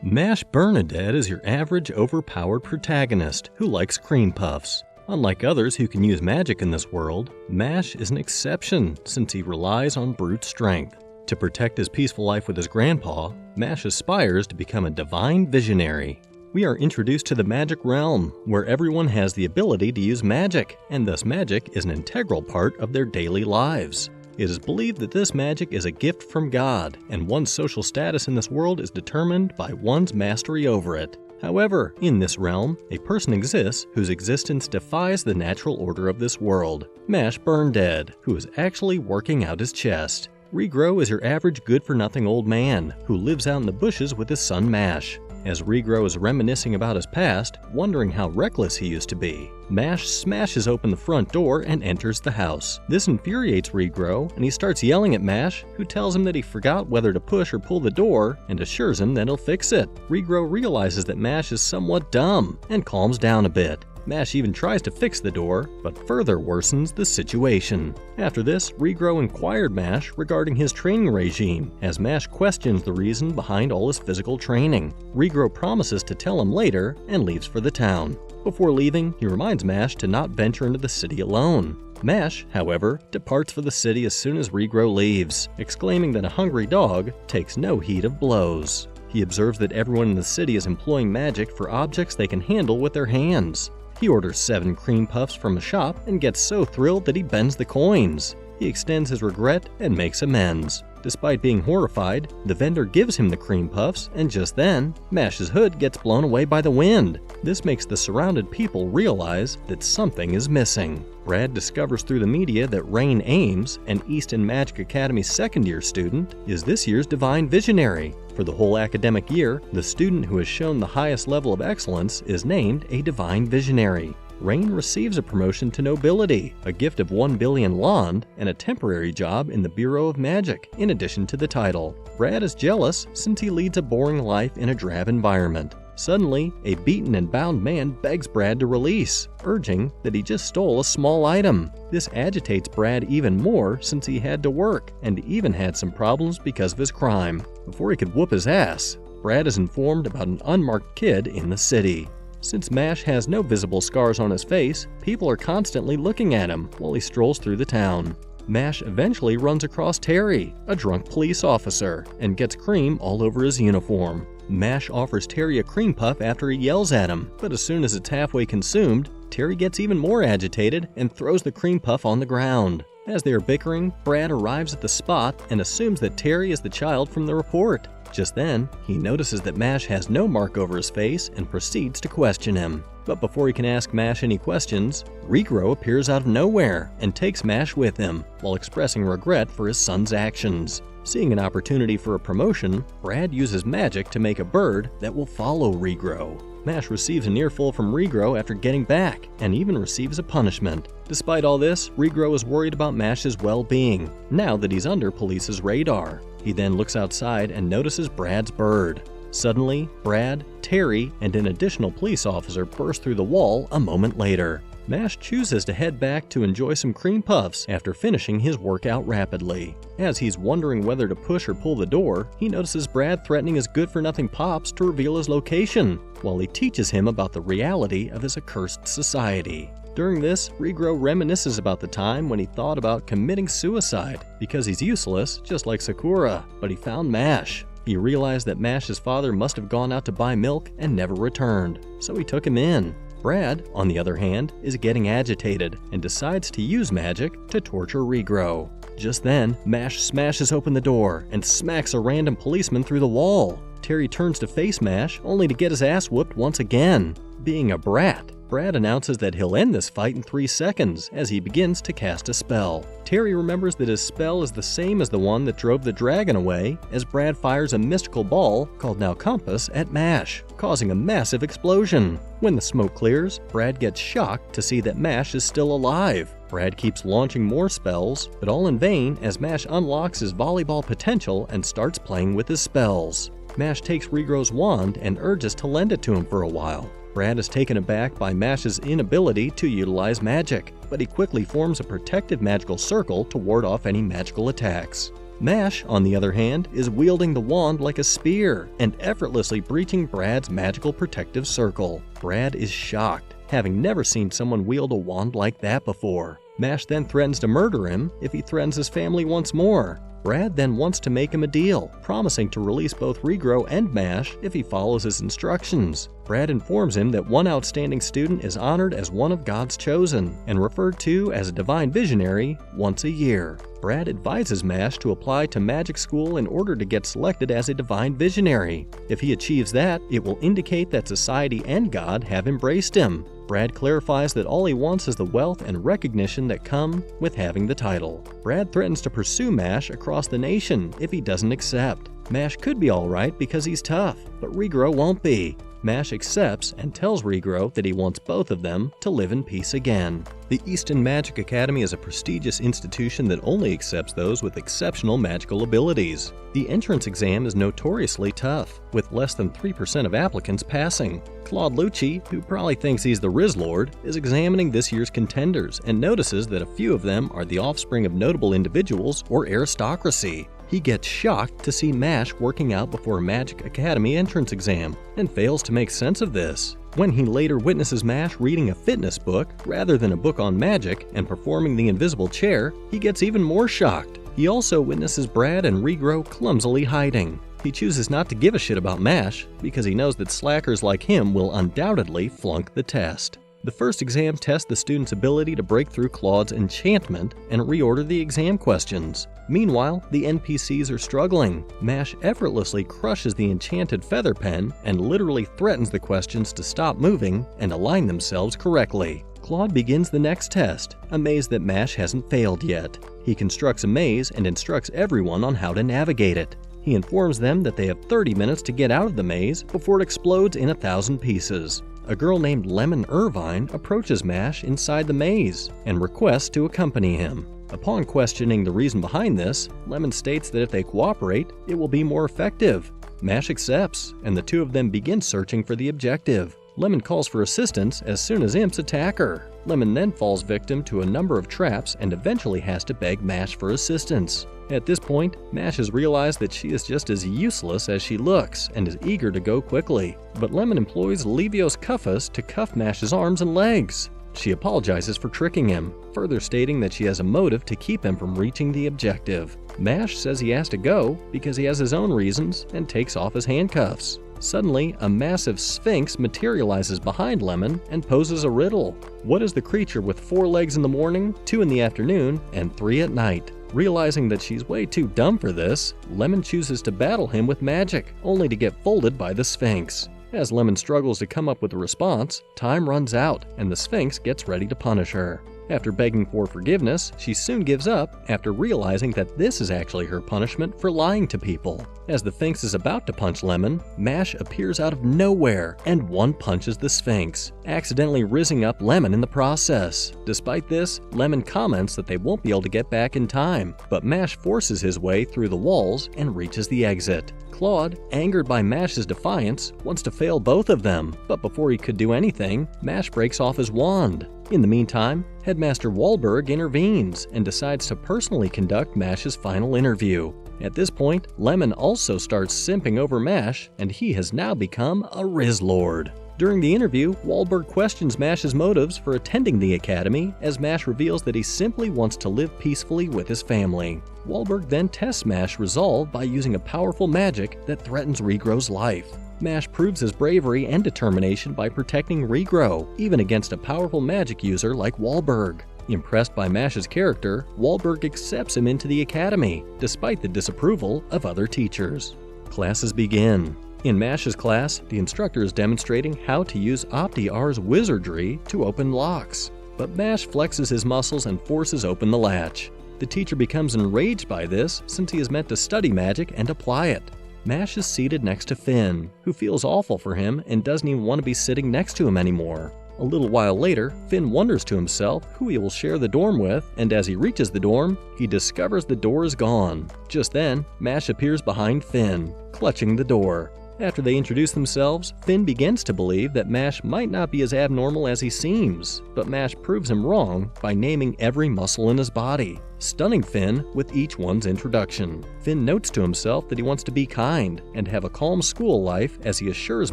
Mashburndead is your average overpowered protagonist who likes cream puffs. Unlike others who can use magic in this world, Mash is an exception since he relies on brute strength. To protect his peaceful life with his grandpa, Mash aspires to become a divine visionary. We are introduced to the magic realm, where everyone has the ability to use magic, and thus magic is an integral part of their daily lives. It is believed that this magic is a gift from God, and one's social status in this world is determined by one's mastery over it. However, in this realm, a person exists whose existence defies the natural order of this world, Mashburndead, who is actually working out his chest. Regrow is your average good-for-nothing old man who lives out in the bushes with his son Mash. As Regrow is reminiscing about his past, wondering how reckless he used to be, Mash smashes open the front door and enters the house. This infuriates Regrow, and he starts yelling at Mash, who tells him that he forgot whether to push or pull the door and assures him that he'll fix it. Regrow realizes that Mash is somewhat dumb and calms down a bit. Mash even tries to fix the door, but further worsens the situation. After this, Regrow inquired Mash regarding his training regime, as Mash questions the reason behind all his physical training. Regrow promises to tell him later and leaves for the town. Before leaving, he reminds Mash to not venture into the city alone. Mash, however, departs for the city as soon as Regrow leaves, exclaiming that a hungry dog takes no heed of blows. He observes that everyone in the city is employing magic for objects they can handle with their hands. He orders 7 cream puffs from a shop and gets so thrilled that he bends the coins. He extends his regret and makes amends. Despite being horrified, the vendor gives him the cream puffs, and just then, Mash's hood gets blown away by the wind. This makes the surrounded people realize that something is missing. Brad discovers through the media that Rain Ames, an Easton Magic Academy second-year student, is this year's Divine Visionary. For the whole academic year, the student who has shown the highest level of excellence is named a Divine Visionary. Rain receives a promotion to nobility, a gift of 1 billion Lond, and a temporary job in the Bureau of Magic, in addition to the title. Brad is jealous since he leads a boring life in a drab environment. Suddenly, a beaten and bound man begs Brad to release, urging that he just stole a small item. This agitates Brad even more since he had to work, and even had some problems because of his crime. Before he could whoop his ass, Brad is informed about an unmarked kid in the city. Since Mash has no visible scars on his face, people are constantly looking at him while he strolls through the town. Mash eventually runs across Terry, a drunk police officer, and gets cream all over his uniform. Mash offers Terry a cream puff after he yells at him, but as soon as it's halfway consumed, Terry gets even more agitated and throws the cream puff on the ground. As they are bickering, Brad arrives at the spot and assumes that Terry is the child from the report. Just then, he notices that Mash has no mark over his face and proceeds to question him. But before he can ask Mash any questions, Regrow appears out of nowhere and takes Mash with him, while expressing regret for his son's actions. Seeing an opportunity for a promotion, Brad uses magic to make a bird that will follow Regrow. Mash receives an earful from Regrow after getting back, and even receives a punishment. Despite all this, Regrow is worried about Mash's well-being, now that he's under police's radar. He then looks outside and notices Brad's bird. Suddenly, Brad, Terry, and an additional police officer burst through the wall a moment later. Mash chooses to head back to enjoy some cream puffs after finishing his workout rapidly. As he's wondering whether to push or pull the door, he notices Brad threatening his good-for-nothing pops to reveal his location, while he teaches him about the reality of his accursed society. During this, Regrow reminisces about the time when he thought about committing suicide because he's useless, just like Sakura, but he found Mash. He realized that Mash's father must have gone out to buy milk and never returned, so he took him in. Brad, on the other hand, is getting agitated and decides to use magic to torture Regrow. Just then, Mash smashes open the door and smacks a random policeman through the wall. Terry turns to face Mash, only to get his ass whooped once again. Being a brat, Brad announces that he'll end this fight in 3 seconds as he begins to cast a spell. Terry remembers that his spell is the same as the one that drove the dragon away, as Brad fires a mystical ball, called Now Compass, at Mash, causing a massive explosion. When the smoke clears, Brad gets shocked to see that Mash is still alive. Brad keeps launching more spells, but all in vain as Mash unlocks his volleyball potential and starts playing with his spells. Mash takes Regrow's wand and urges to lend it to him for a while. Brad is taken aback by Mash's inability to utilize magic, but he quickly forms a protective magical circle to ward off any magical attacks. Mash, on the other hand, is wielding the wand like a spear and effortlessly breaching Brad's magical protective circle. Brad is shocked, having never seen someone wield a wand like that before. Mash then threatens to murder him if he threatens his family once more. Brad then wants to make him a deal, promising to release both Regrow and Mash if he follows his instructions. Brad informs him that one outstanding student is honored as one of God's chosen and referred to as a divine visionary once a year. Brad advises Mash to apply to magic school in order to get selected as a divine visionary. If he achieves that, it will indicate that society and God have embraced him. Brad clarifies that all he wants is the wealth and recognition that come with having the title. Brad threatens to pursue Mash across the nation if he doesn't accept. Mash could be alright because he's tough, but Regrow won't be. Mash accepts and tells Regrow that he wants both of them to live in peace again. The Easton Magic Academy is a prestigious institution that only accepts those with exceptional magical abilities. The entrance exam is notoriously tough, with less than 3% of applicants passing. Claude Lucci, who probably thinks he's the Riz Lord, is examining this year's contenders and notices that a few of them are the offspring of notable individuals or aristocracy. He gets shocked to see Mash working out before a Magic Academy entrance exam and fails to make sense of this. When he later witnesses Mash reading a fitness book rather than a book on magic and performing the invisible chair, he gets even more shocked. He also witnesses Brad and Regrow clumsily hiding. He chooses not to give a shit about Mash because he knows that slackers like him will undoubtedly flunk the test. The first exam tests the student's ability to break through Claude's enchantment and reorder the exam questions. Meanwhile, the NPCs are struggling. Mash effortlessly crushes the enchanted feather pen and literally threatens the questions to stop moving and align themselves correctly. Claude begins the next test, amazed that Mash hasn't failed yet. He constructs a maze and instructs everyone on how to navigate it. He informs them that they have 30 minutes to get out of the maze before it explodes in 1,000 pieces. A girl named Lemon Irvine approaches Mash inside the maze and requests to accompany him. Upon questioning the reason behind this, Lemon states that if they cooperate, it will be more effective. Mash accepts, and the two of them begin searching for the objective. Lemon calls for assistance as soon as imps attack her. Lemon then falls victim to a number of traps and eventually has to beg Mash for assistance. At this point, Mash has realized that she is just as useless as she looks and is eager to go quickly. But Lemon employs Levios Cuffus to cuff Mash's arms and legs. She apologizes for tricking him, further stating that she has a motive to keep him from reaching the objective. Mash says he has to go because he has his own reasons and takes off his handcuffs. Suddenly, a massive sphinx materializes behind Lemon and poses a riddle. What is the creature with 4 legs in the morning, 2 in the afternoon, and 3 at night? Realizing that she's way too dumb for this, Lemon chooses to battle him with magic, only to get folded by the Sphinx. As Lemon struggles to come up with a response, time runs out and the Sphinx gets ready to punish her. After begging for forgiveness, she soon gives up after realizing that this is actually her punishment for lying to people. As the Sphinx is about to punch Lemon, Mash appears out of nowhere and one-punches the Sphinx, accidentally rizzing up Lemon in the process. Despite this, Lemon comments that they won't be able to get back in time, but Mash forces his way through the walls and reaches the exit. Claude, angered by Mash's defiance, wants to fail both of them, but before he could do anything, Mash breaks off his wand. In the meantime, Headmaster Wahlberg intervenes and decides to personally conduct Mash's final interview. At this point, Lemon also starts simping over Mash, and he has now become a Riz Lord. During the interview, Wahlberg questions Mash's motives for attending the academy, as Mash reveals that he simply wants to live peacefully with his family. Wahlberg then tests Mash's resolve by using a powerful magic that threatens Regrow's life. Mash proves his bravery and determination by protecting Regrow, even against a powerful magic user like Wahlberg. Impressed by Mash's character, Wahlberg accepts him into the academy, despite the disapproval of other teachers. Classes begin. In Mash's class, the instructor is demonstrating how to use Opti-R's wizardry to open locks. But Mash flexes his muscles and forces open the latch. The teacher becomes enraged by this since he is meant to study magic and apply it. Mash is seated next to Finn, who feels awful for him and doesn't even want to be sitting next to him anymore. A little while later, Finn wonders to himself who he will share the dorm with, and as he reaches the dorm, he discovers the door is gone. Just then, Mash appears behind Finn, clutching the door. After they introduce themselves, Finn begins to believe that Mash might not be as abnormal as he seems, but Mash proves him wrong by naming every muscle in his body, stunning Finn with each one's introduction. Finn notes to himself that he wants to be kind and have a calm school life as he assures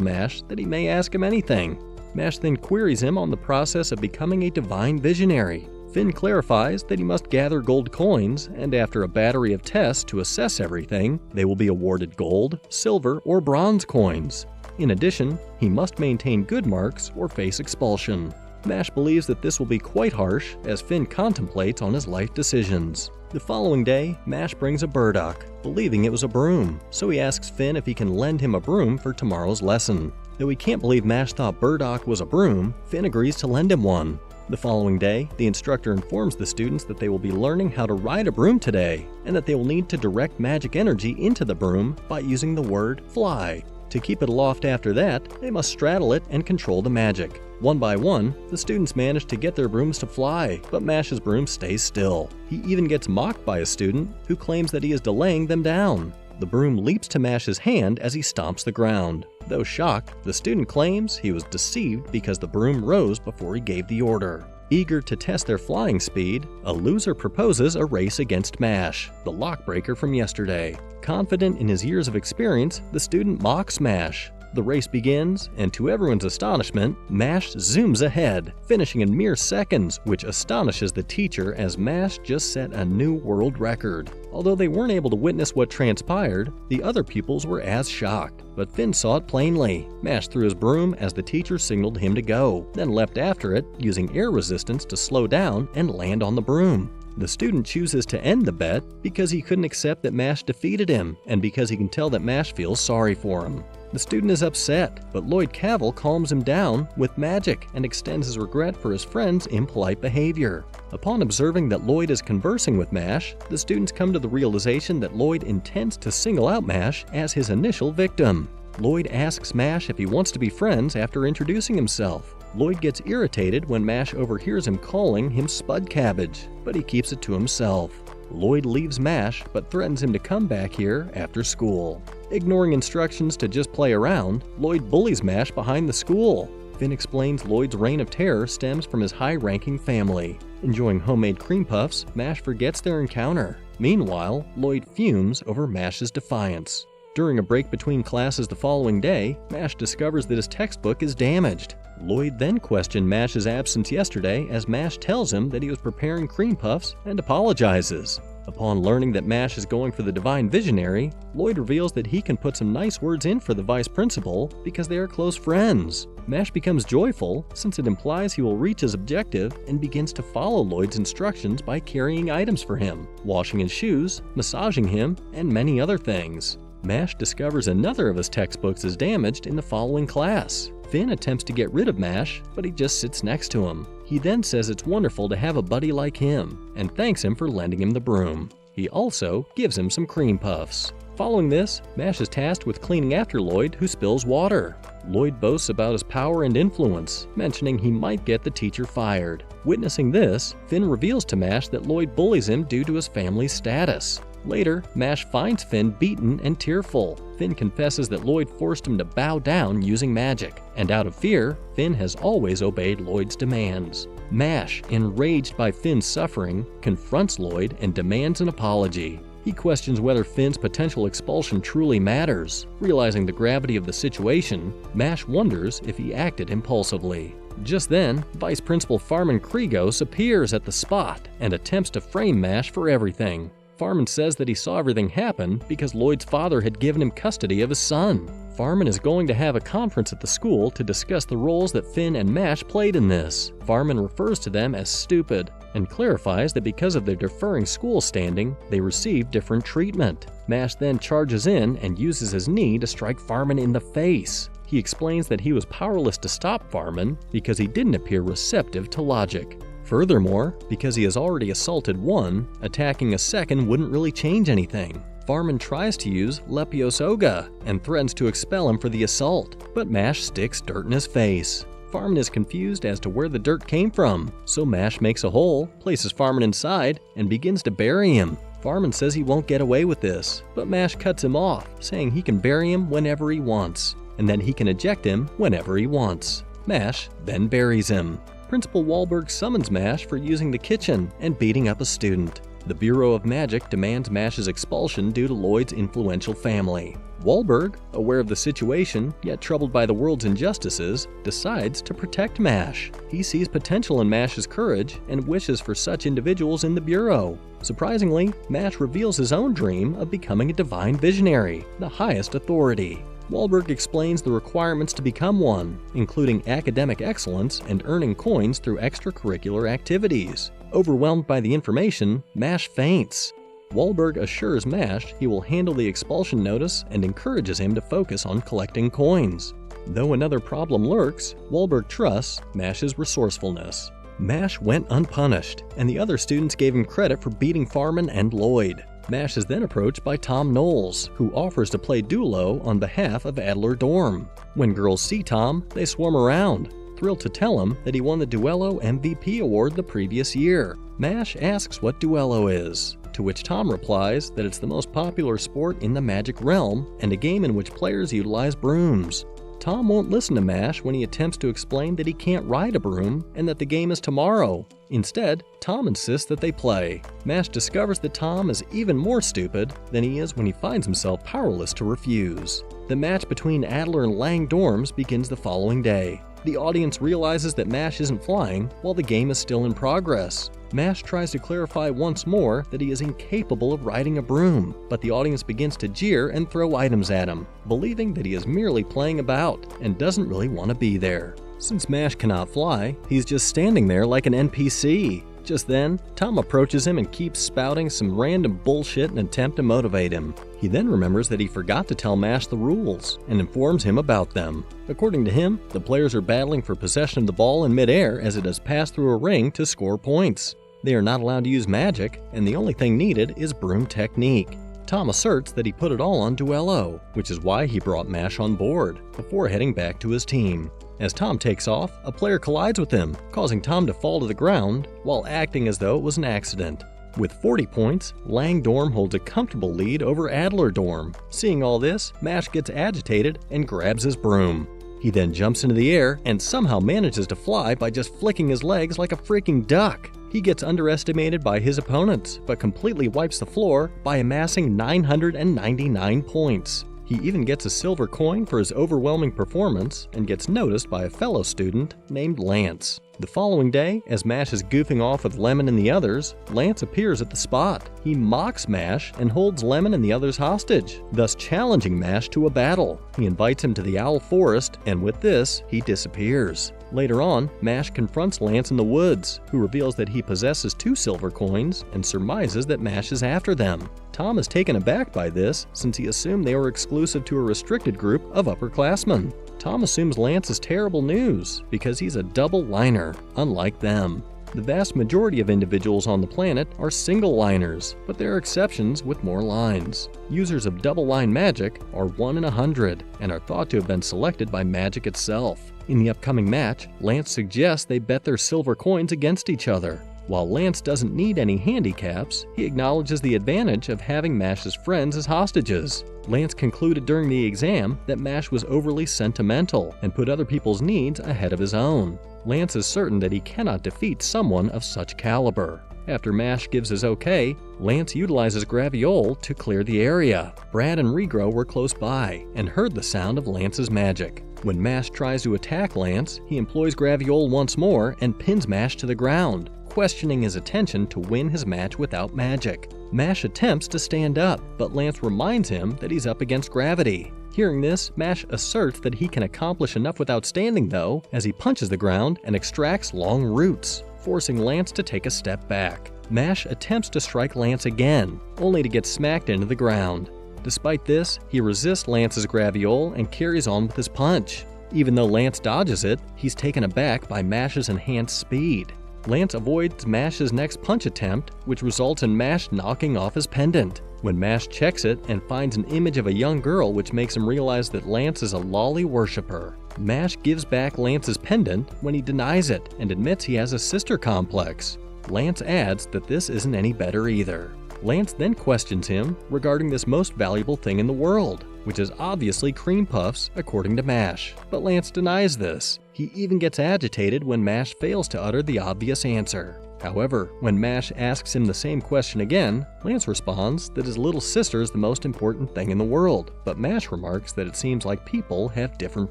Mash that he may ask him anything. Mash then queries him on the process of becoming a divine visionary. Finn clarifies that he must gather gold coins, and after a battery of tests to assess everything, they will be awarded gold, silver, or bronze coins. In addition, he must maintain good marks or face expulsion. Mash believes that this will be quite harsh as Finn contemplates on his life decisions. The following day, Mash brings a burdock, believing it was a broom, so he asks Finn if he can lend him a broom for tomorrow's lesson. Though he can't believe Mash thought burdock was a broom, Finn agrees to lend him one. The following day, the instructor informs the students that they will be learning how to ride a broom today, and that they will need to direct magic energy into the broom by using the word fly. To keep it aloft after that, they must straddle it and control the magic. One by one, the students manage to get their brooms to fly, but Mash's broom stays still. He even gets mocked by a student who claims that he is delaying them down. The broom leaps to Mash's hand as he stomps the ground. Though shocked, the student claims he was deceived because the broom rose before he gave the order. Eager to test their flying speed, a loser proposes a race against Mash, the lockbreaker from yesterday. Confident in his years of experience, the student mocks Mash. The race begins, and to everyone's astonishment, Mash zooms ahead, finishing in mere seconds, which astonishes the teacher as Mash just set a new world record. Although they weren't able to witness what transpired, the other pupils were as shocked, but Finn saw it plainly. Mash threw his broom as the teacher signaled him to go, then leapt after it, using air resistance to slow down and land on the broom. The student chooses to end the bet because he couldn't accept that Mash defeated him, and because he can tell that Mash feels sorry for him. The student is upset, but Lloyd Cavil calms him down with magic and extends his regret for his friend's impolite behavior. Upon observing that Lloyd is conversing with Mash, the students come to the realization that Lloyd intends to single out Mash as his initial victim. Lloyd asks Mash if he wants to be friends after introducing himself. Lloyd gets irritated when Mash overhears him calling him Spud Cabbage, but he keeps it to himself. Lloyd leaves Mash but threatens him to come back here after school. Ignoring instructions to just play around, Lloyd bullies Mash behind the school. Finn explains Lloyd's reign of terror stems from his high-ranking family. Enjoying homemade cream puffs, Mash forgets their encounter. Meanwhile, Lloyd fumes over Mash's defiance. During a break between classes the following day, Mash discovers that his textbook is damaged. Lloyd then questioned Mash's absence yesterday as Mash tells him that he was preparing cream puffs and apologizes. Upon learning that Mash is going for the Divine Visionary, Lloyd reveals that he can put some nice words in for the vice principal because they are close friends. Mash becomes joyful since it implies he will reach his objective and begins to follow Lloyd's instructions by carrying items for him, washing his shoes, massaging him, and many other things. Mash discovers another of his textbooks is damaged in the following class. Finn attempts to get rid of Mash, but he just sits next to him. He then says it's wonderful to have a buddy like him, and thanks him for lending him the broom. He also gives him some cream puffs. Following this, Mash is tasked with cleaning after Lloyd, who spills water. Lloyd boasts about his power and influence, mentioning he might get the teacher fired. Witnessing this, Finn reveals to Mash that Lloyd bullies him due to his family's status. Later, Mash finds Finn beaten and tearful. Finn confesses that Lloyd forced him to bow down using magic, and out of fear, Finn has always obeyed Lloyd's demands. Mash, enraged by Finn's suffering, confronts Lloyd and demands an apology. He questions whether Finn's potential expulsion truly matters. Realizing the gravity of the situation, Mash wonders if he acted impulsively. Just then, Vice Principal Farman Kriegos appears at the spot and attempts to frame Mash for everything. Farman says that he saw everything happen because Lloyd's father had given him custody of his son. Farman is going to have a conference at the school to discuss the roles that Finn and Mash played in this. Farman refers to them as stupid and clarifies that because of their differing school standing, they received different treatment. Mash then charges in and uses his knee to strike Farman in the face. He explains that he was powerless to stop Farman because he didn't appear receptive to logic. Furthermore, because he has already assaulted one, attacking a second wouldn't really change anything. Farman tries to use Lepiosoga and threatens to expel him for the assault, but Mash sticks dirt in his face. Farman is confused as to where the dirt came from, so Mash makes a hole, places Farman inside, and begins to bury him. Fireman says he won't get away with this, but Mash cuts him off, saying he can bury him whenever he wants, and then he can eject him whenever he wants. Mash then buries him. Principal Wahlberg summons Mash for using the kitchen and beating up a student. The Bureau of Magic demands Mash's expulsion due to Lloyd's influential family. Wahlberg, aware of the situation, yet troubled by the world's injustices, decides to protect Mash. He sees potential in Mash's courage and wishes for such individuals in the Bureau. Surprisingly, Mash reveals his own dream of becoming a divine visionary, the highest authority. Wahlberg explains the requirements to become one, including academic excellence and earning coins through extracurricular activities. Overwhelmed by the information, Mash faints. Wahlberg assures Mash he will handle the expulsion notice and encourages him to focus on collecting coins. Though another problem lurks, Wahlberg trusts Mash's resourcefulness. Mash went unpunished, and the other students gave him credit for beating Farman and Lloyd. Mash is then approached by Tom Knowles, who offers to play Duelo on behalf of Adler Dorm. When girls see Tom, they swarm around, thrilled to tell him that he won the Duelo MVP award the previous year. Mash asks what Duelo is, to which Tom replies that it's the most popular sport in the Magic realm and a game in which players utilize brooms. Tom won't listen to Mash when he attempts to explain that he can't ride a broom and that the game is tomorrow. Instead, Tom insists that they play. Mash discovers that Tom is even more stupid than he is when he finds himself powerless to refuse. The match between Adler and Lang dorms begins the following day. The audience realizes that Mash isn't flying while the game is still in progress. Mash tries to clarify once more that he is incapable of riding a broom, but the audience begins to jeer and throw items at him, believing that he is merely playing about and doesn't really want to be there. Since Mash cannot fly, he's just standing there like an NPC. Just then, Tom approaches him and keeps spouting some random bullshit in an attempt to motivate him. He then remembers that he forgot to tell Mash the rules and informs him about them. According to him, the players are battling for possession of the ball in midair as it has passed through a ring to score points. They are not allowed to use magic, and the only thing needed is broom technique. Tom asserts that he put it all on Duelo, which is why he brought Mash on board, before heading back to his team. As Tom takes off, a player collides with him, causing Tom to fall to the ground while acting as though it was an accident. With 40 points, Lang Dorm holds a comfortable lead over Adler Dorm. Seeing all this, Mash gets agitated and grabs his broom. He then jumps into the air and somehow manages to fly by just flicking his legs like a freaking duck. He gets underestimated by his opponents, but completely wipes the floor by amassing 999 points. He even gets a silver coin for his overwhelming performance and gets noticed by a fellow student named Lance. The following day, as Mash is goofing off with Lemon and the others, Lance appears at the spot. He mocks Mash and holds Lemon and the others hostage, thus challenging Mash to a battle. He invites him to the Owl Forest, and with this, he disappears. Later on, Mash confronts Lance in the woods, who reveals that he possesses 2 silver coins and surmises that Mash is after them. Tom is taken aback by this, since he assumed they were exclusive to a restricted group of upperclassmen. Tom assumes Lance is terrible news, because he's a double-liner, unlike them. The vast majority of individuals on the planet are single-liners, but there are exceptions with more lines. Users of double-line magic are 1 in 100, and are thought to have been selected by magic itself. In the upcoming match, Lance suggests they bet their silver coins against each other. While Lance doesn't need any handicaps, he acknowledges the advantage of having Mash's friends as hostages. Lance concluded during the exam that Mash was overly sentimental and put other people's needs ahead of his own. Lance is certain that he cannot defeat someone of such caliber. After Mash gives his okay, Lance utilizes Graviole to clear the area. Brad and Regro were close by and heard the sound of Lance's magic. When Mash tries to attack Lance, he employs Graviole once more and pins Mash to the ground, questioning his attention to win his match without magic. Mash attempts to stand up, but Lance reminds him that he's up against gravity. Hearing this, Mash asserts that he can accomplish enough without standing though, as he punches the ground and extracts long roots, forcing Lance to take a step back. Mash attempts to strike Lance again, only to get smacked into the ground. Despite this, he resists Lance's Graviole and carries on with his punch. Even though Lance dodges it, he's taken aback by Mash's enhanced speed. Lance avoids Mash's next punch attempt, which results in Mash knocking off his pendant. When Mash checks it and finds an image of a young girl which makes him realize that Lance is a lolly worshiper. Mash gives back Lance's pendant when he denies it and admits he has a sister complex. Lance adds that this isn't any better either. Lance then questions him regarding this most valuable thing in the world, which is obviously cream puffs according to Mash. But Lance denies this. He even gets agitated when Mash fails to utter the obvious answer. However, when Mash asks him the same question again, Lance responds that his little sister is the most important thing in the world, but Mash remarks that it seems like people have different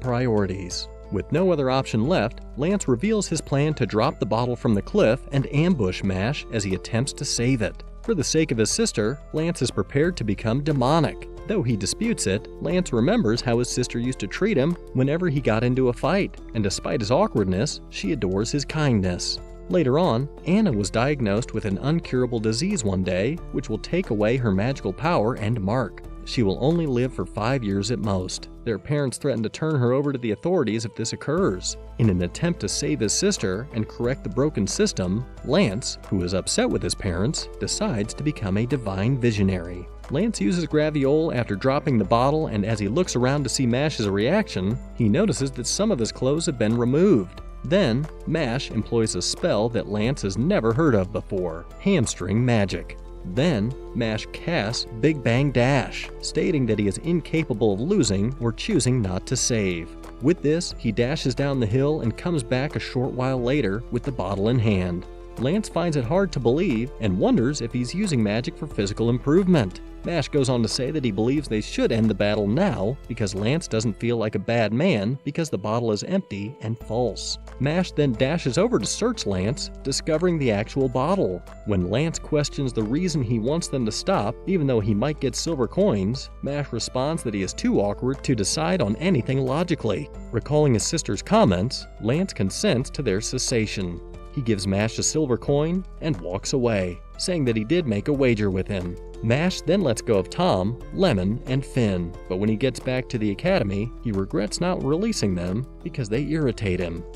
priorities. With no other option left, Lance reveals his plan to drop the bottle from the cliff and ambush Mash as he attempts to save it. For the sake of his sister, Lance is prepared to become demonic. Though he disputes it, Lance remembers how his sister used to treat him whenever he got into a fight, and despite his awkwardness, she adores his kindness. Later on, Anna was diagnosed with an incurable disease one day, which will take away her magical power and mark. She will only live for 5 years at most. Their parents threaten to turn her over to the authorities if this occurs. In an attempt to save his sister and correct the broken system, Lance, who is upset with his parents, decides to become a divine visionary. Lance uses Graviole after dropping the bottle, and as he looks around to see Mash's reaction, he notices that some of his clothes have been removed. Then, Mash employs a spell that Lance has never heard of before, hamstring magic. Then, Mash casts Big Bang Dash, stating that he is incapable of losing or choosing not to save. With this, he dashes down the hill and comes back a short while later with the bottle in hand. Lance finds it hard to believe and wonders if he's using magic for physical improvement. Mash goes on to say that he believes they should end the battle now because Lance doesn't feel like a bad man because the bottle is empty and false. Mash then dashes over to search Lance, discovering the actual bottle. When Lance questions the reason he wants them to stop, even though he might get silver coins, Mash responds that he is too awkward to decide on anything logically. Recalling his sister's comments, Lance consents to their cessation. He gives Mash a silver coin and walks away, saying that he did make a wager with him. Mash then lets go of Tom, Lemon, and Finn, but when he gets back to the academy, he regrets not releasing them because they irritate him.